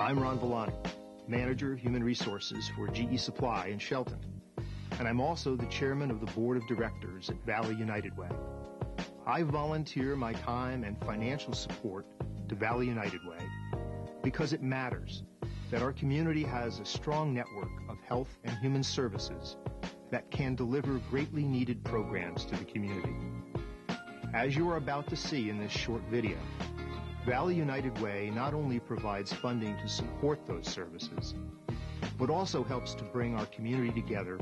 I'm Ron Villani, Manager of Human Resources for GE Supply in Shelton, and I'm also the Chairman of the Board of Directors at Valley United Way. I volunteer my time and financial support to Valley United Way because it matters that our community has a strong network of health and human services that can deliver greatly needed programs to the community. As you are about to see in this short video, Valley United Way not only provides funding to support those services, but also helps to bring our community together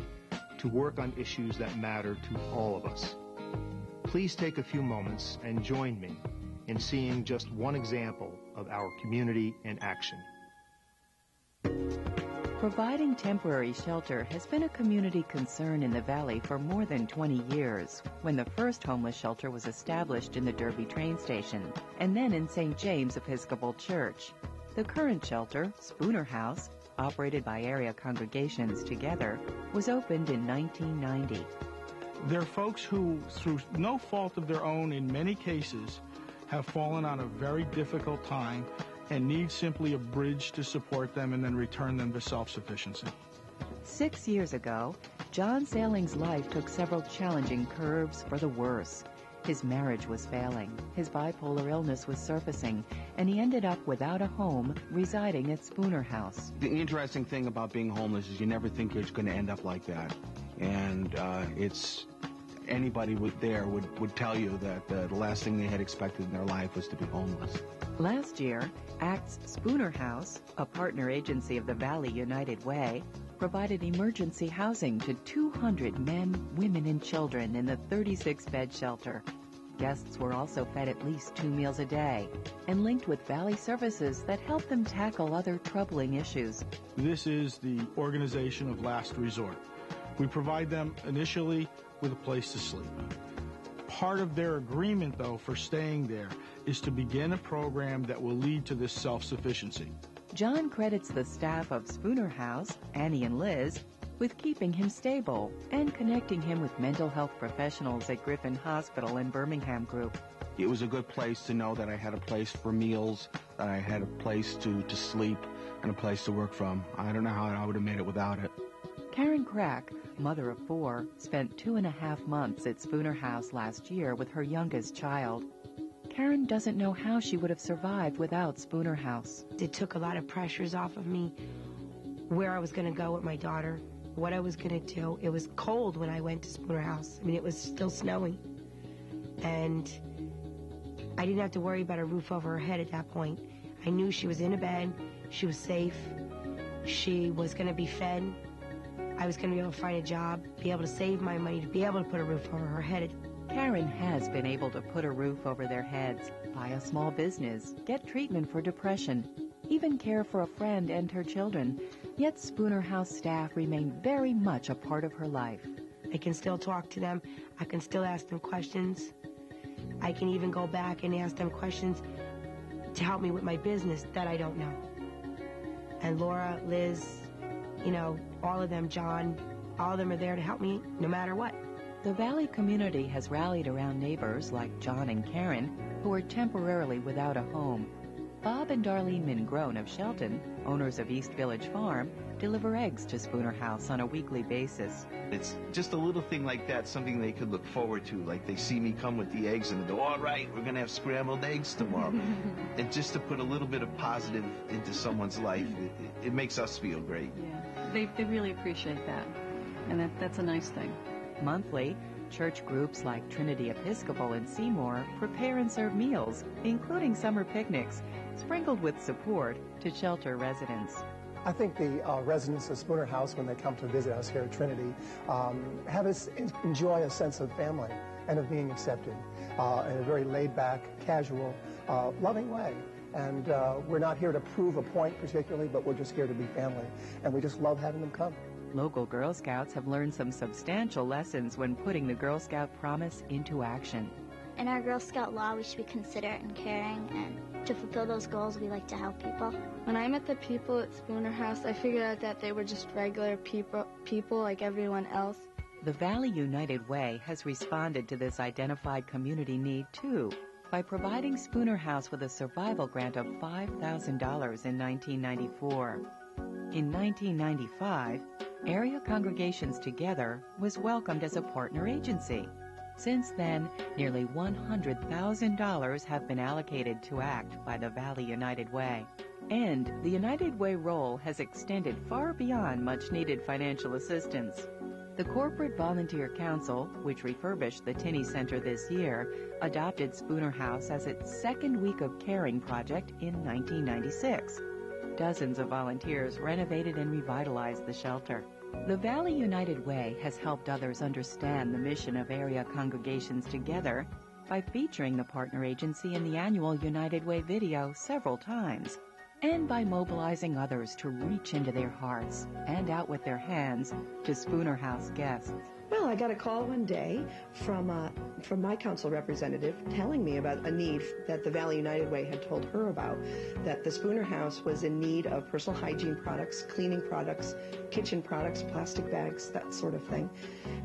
to work on issues that matter to all of us. Please take a few moments and join me in seeing just one example of our community in action. Providing temporary shelter has been a community concern in the Valley for more than 20 years, when the first homeless shelter was established in the Derby train station, and then in St. James Episcopal Church. The current shelter, Spooner House, operated by area congregations together, was opened in 1990. There are folks who, through no fault of their own in many cases, have fallen on a very difficult time and need simply a bridge to support them and then return them to self-sufficiency. 6 years ago, John Saling's life took several challenging curves for the worse. His marriage was failing, his bipolar illness was surfacing, and he ended up without a home, residing at Spooner House. The interesting thing about being homeless is you never think you're going to end up like that. And anybody there would tell you that the last thing they had expected in their life was to be homeless. Last year, ACT's Spooner House, a partner agency of the Valley United Way, provided emergency housing to 200 men, women, and children in the 36-bed shelter. Guests were also fed at least 2 meals a day and linked with Valley services that help them tackle other troubling issues. This is the organization of last resort. We provide them initially with a place to sleep. Part of their agreement, though, for staying there is to begin a program that will lead to this self-sufficiency. John credits the staff of Spooner House, Annie and Liz, with keeping him stable and connecting him with mental health professionals at Griffin Hospital and Birmingham Group. It was a good place to know that I had a place for meals, that I had a place to sleep, and a place to work from. I don't know how I would have made it without it. Karen Crack, mother of 4, spent 2.5 months at Spooner House last year with her youngest child. Karen doesn't know how she would have survived without Spooner House. It took a lot of pressures off of me, where I was going to go with my daughter, what I was going to do. It was cold when I went to Spooner House. I mean, it was still snowing. And I didn't have to worry about a roof over her head at that point. I knew she was in a bed, she was safe, she was going to be fed. I was going to be able to find a job, be able to save my money, to be able to put a roof over her head. Karen has been able to put a roof over their heads, buy a small business, get treatment for depression, even care for a friend and her children. Yet Spooner House staff remain very much a part of her life. I can still talk to them. I can still ask them questions. I can even go back and ask them questions to help me with my business that I don't know. And Laura, Liz, all of them, John, all of them are there to help me no matter what. The Valley community has rallied around neighbors like John and Karen, who are temporarily without a home. Bob and Darlene Mingrone of Shelton, owners of East Village Farm, deliver eggs to Spooner House on a weekly basis. It's just a little thing like that, something they could look forward to. Like they see me come with the eggs and they go, all right, we're going to have scrambled eggs tomorrow. And just to put a little bit of positive into someone's life, it makes us feel great. Yeah, they really appreciate that. And that's a nice thing. Monthly, church groups like Trinity Episcopal in Seymour prepare and serve meals, including summer picnics, sprinkled with support to shelter residents. I think the residents of Spooner House, when they come to visit us here at Trinity, enjoy a sense of family and of being accepted in a very laid-back, casual, loving way. And we're not here to prove a point particularly, but we're just here to be family. And we just love having them come. Local Girl Scouts have learned some substantial lessons when putting the Girl Scout promise into action. In our Girl Scout law, we should be considerate and caring, and to fulfill those goals, we like to help people. When I met the people at Spooner House, I figured out that they were just regular people like everyone else. The Valley United Way has responded to this identified community need, too. by providing Spooner House with a survival grant of $5,000 in 1994. In 1995, Area Congregations Together was welcomed as a partner agency. Since then, nearly $100,000 have been allocated to ACT by the Valley United Way. And the United Way role has extended far beyond much-needed financial assistance. The Corporate Volunteer Council, which refurbished the Tinney Center this year, adopted Spooner House as its second Week of Caring project in 1996. Dozens of volunteers renovated and revitalized the shelter. The Valley United Way has helped others understand the mission of Area Congregations Together by featuring the partner agency in the annual United Way video several times, and by mobilizing others to reach into their hearts and out with their hands to Spooner House guests. Well, I got a call one day from my council representative telling me about a need that the Valley United Way had told her about, that the Spooner House was in need of personal hygiene products, cleaning products, kitchen products, plastic bags, that sort of thing.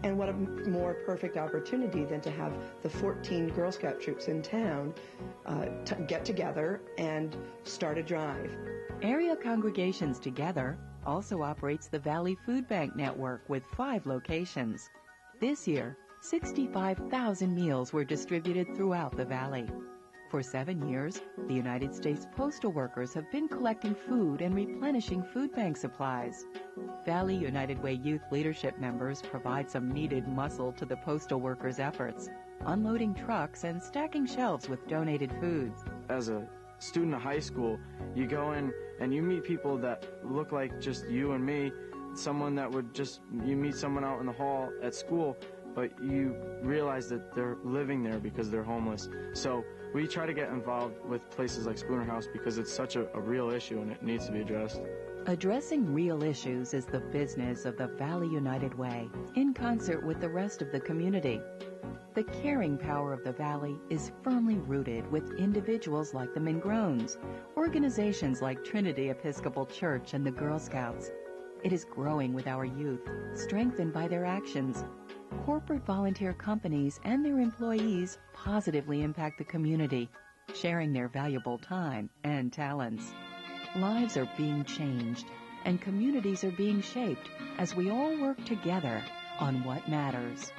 And what a more perfect opportunity than to have the 14 Girl Scout troops in town get together and start a drive. Area Congregations Together also operates the Valley Food Bank Network with 5 locations. This year, 65,000 meals were distributed throughout the Valley. For 7 years, the United States postal workers have been collecting food and replenishing food bank supplies. Valley United Way Youth Leadership members provide some needed muscle to the postal workers' efforts, unloading trucks and stacking shelves with donated foods. As a student of high school, you go in and you meet people that look like just you and me, someone that would just, you meet someone out in the hall at school, but you realize that they're living there because they're homeless. So we try to get involved with places like Spooner House because it's such a real issue and it needs to be addressed. Addressing real issues is the business of the Valley United Way, in concert with the rest of the community. The caring power of the Valley is firmly rooted with individuals like the Mingrones, organizations like Trinity Episcopal Church and the Girl Scouts. It is growing with our youth, strengthened by their actions. Corporate volunteer companies and their employees positively impact the community, sharing their valuable time and talents. Lives are being changed, and communities are being shaped as we all work together on what matters.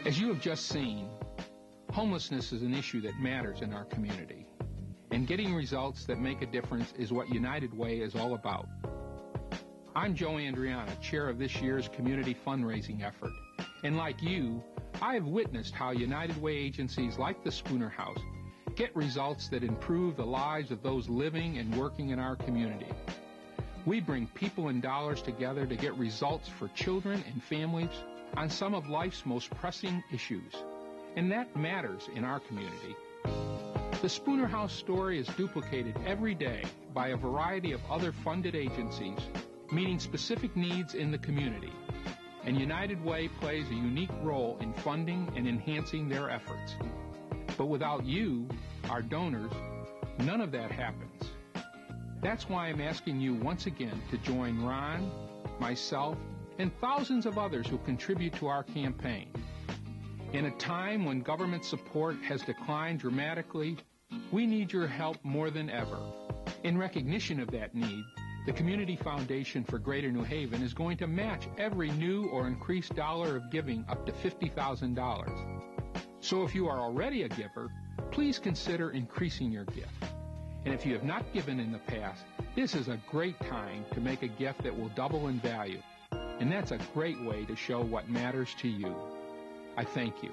As you have just seen, homelessness is an issue that matters in our community. And getting results that make a difference is what United Way is all about. I'm Joe Andriana, chair of this year's community fundraising effort. And like you, I have witnessed how United Way agencies like the Spooner House get results that improve the lives of those living and working in our community. We bring people and dollars together to get results for children and families on some of life's most pressing issues. And that matters in our community. The Spooner House story is duplicated every day by a variety of other funded agencies meeting specific needs in the community. And United Way plays a unique role in funding and enhancing their efforts. But without you, our donors, none of that happens. That's why I'm asking you once again to join Ron, myself, and thousands of others who contribute to our campaign. In a time when government support has declined dramatically, we need your help more than ever. In recognition of that need, the Community Foundation for Greater New Haven is going to match every new or increased dollar of giving up to $50,000. So if you are already a giver, please consider increasing your gift. And if you have not given in the past, this is a great time to make a gift that will double in value. And that's a great way to show what matters to you. I thank you.